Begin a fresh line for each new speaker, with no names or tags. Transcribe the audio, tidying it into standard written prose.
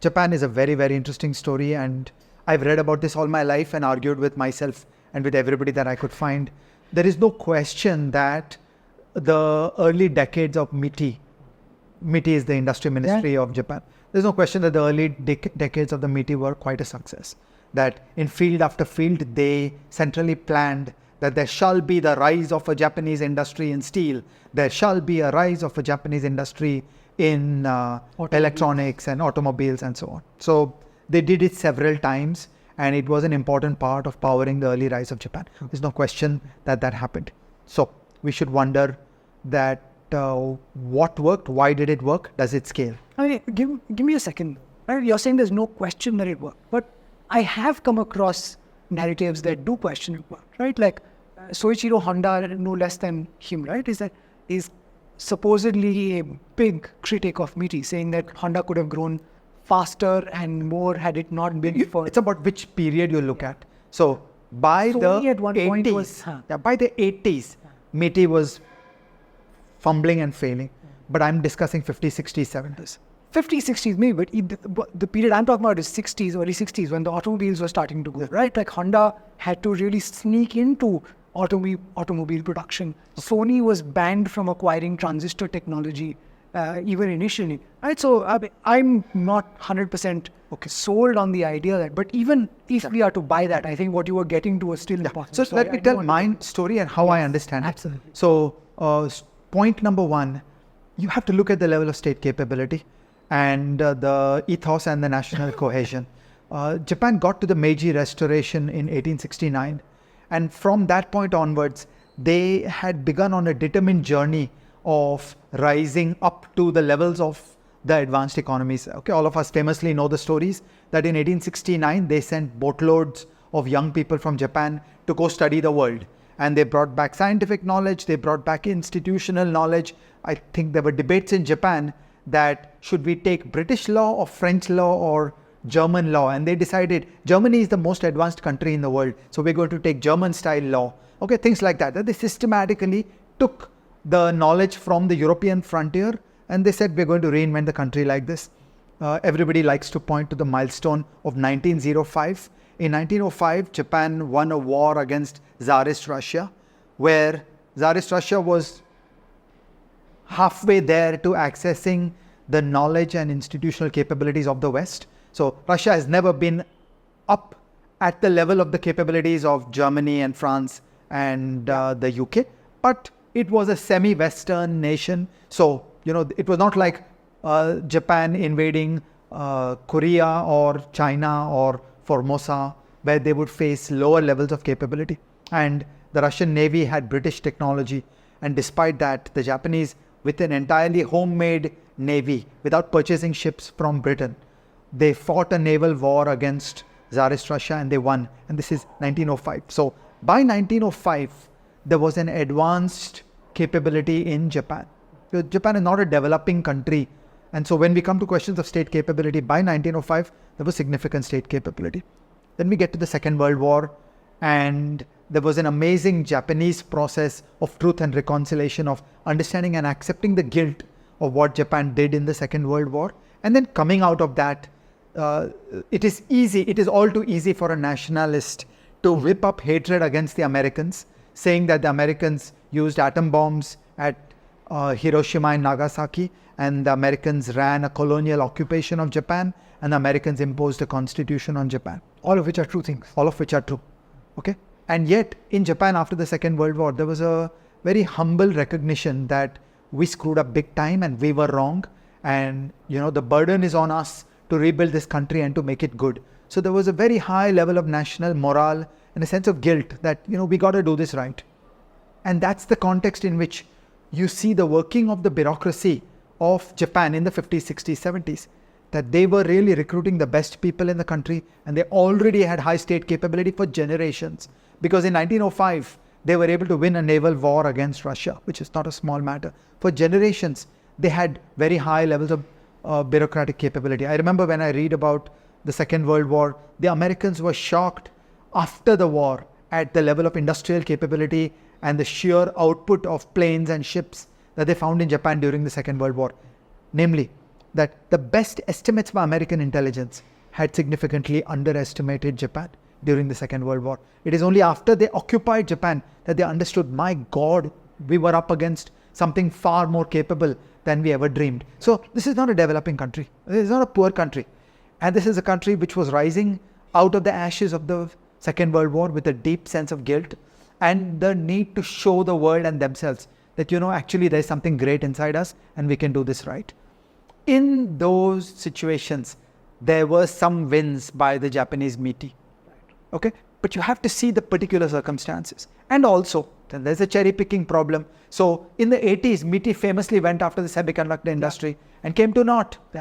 Japan is a very, very interesting story, and I've read about this all my life and argued with myself and with everybody that I could find. There is no question that the early decades of MITI is the industry ministry of Japan. There's no question that the early decades of the MITI were quite a success. That in field after field, they centrally planned that there shall be the rise of a Japanese industry in steel. There shall be a rise of a Japanese industry in electronics and automobiles and so on. So they did it several times, and it was an important part of powering the early rise of Japan. There's no question that that happened. So we should wonder that what worked, why did it work, does it scale?
I mean, give me a second. Right? You're saying there's no question that it worked, but I have come across narratives that do question it worked, right? Like Soichiro Honda, no less than him, right? Is supposedly a big critic of MITI, saying that Honda could have grown faster and more had it not been for...
It's about which period you look at. So by
Sony at one
80s,
point was,
by the 80s, MITI was fumbling and failing. But I'm discussing 50s, 60s, 70s.
50s, 60s maybe, but the period I'm talking about is 60s, early 60s, when the automobiles were starting to go, right? Like Honda had to really sneak into automobile production. Sony was banned from acquiring transistor technology even initially, right? So I'm not 100% sold on the idea that, but even if we are to buy that, I think what you were getting to was still important.
So let me tell my story and how I understand it.
Absolutely.
So point number one, you have to look at the level of state capability and the ethos and the national cohesion. Japan got to the Meiji Restoration in 1869, and from that point onwards, they had begun on a determined journey of rising up to the levels of the advanced economies. Okay, all of us famously know the stories that in 1869, they sent boatloads of young people from Japan to go study the world. And they brought back scientific knowledge, they brought back institutional knowledge. I think there were debates in Japan that should we take British law or French law or German law, and they decided Germany is the most advanced country in the world, so we're going to take German style law. Okay, things like that. They systematically took the knowledge from the European frontier and they said we're going to reinvent the country like this. Everybody likes to point to the milestone of 1905. In 1905, Japan won a war against Tsarist Russia, where Tsarist Russia was halfway there to accessing the knowledge and institutional capabilities of the West. So Russia has never been up at the level of the capabilities of Germany and France and the UK, but it was a semi-Western nation. So, it was not like Japan invading Korea or China or Formosa, where they would face lower levels of capability. And the Russian Navy had British technology. And despite that, the Japanese, with an entirely homemade navy, without purchasing ships from Britain, they fought a naval war against Tsarist Russia and they won. And this is 1905. So by 1905, there was an advanced capability in Japan. Japan is not a developing country. And so when we come to questions of state capability, by 1905, there was significant state capability. Then we get to the Second World War, and there was an amazing Japanese process of truth and reconciliation, of understanding and accepting the guilt of what Japan did in the Second World War. And then coming out of that, it is all too easy for a nationalist to whip up hatred against the Americans, saying that the Americans used atom bombs at Hiroshima and Nagasaki, and the Americans ran a colonial occupation of Japan, and the Americans imposed a constitution on Japan.
All of which are true things.
All of which are true. Okay? And yet, in Japan after the Second World War, there was a very humble recognition that we screwed up big time and we were wrong. And, the burden is on us to rebuild this country and to make it good. So there was a very high level of national morale and a sense of guilt that, we got to do this right. And that's the context in which you see the working of the bureaucracy of Japan in the 50s, 60s, 70s, that they were really recruiting the best people in the country, and they already had high state capability for generations. Because in 1905, they were able to win a naval war against Russia, which is not a small matter. For generations, they had very high levels of bureaucratic capability. I remember when I read about the Second World War, the Americans were shocked after the war at the level of industrial capability and the sheer output of planes and ships that they found in Japan during the Second World War. Namely, that the best estimates by American intelligence had significantly underestimated Japan during the Second World War. It is only after they occupied Japan that they understood, my God, we were up against something far more capable than we ever dreamed. So this is not a developing country. This is not a poor country. And this is a country which was rising out of the ashes of the Second World War with a deep sense of guilt and the need to show the world and themselves that, actually there's something great inside us and we can do this right. In those situations, there were some wins by the Japanese MITI. Okay? But you have to see the particular circumstances. And also, then there's a cherry picking problem. So in the 80s, MITI famously went after the semiconductor industry and came to naught.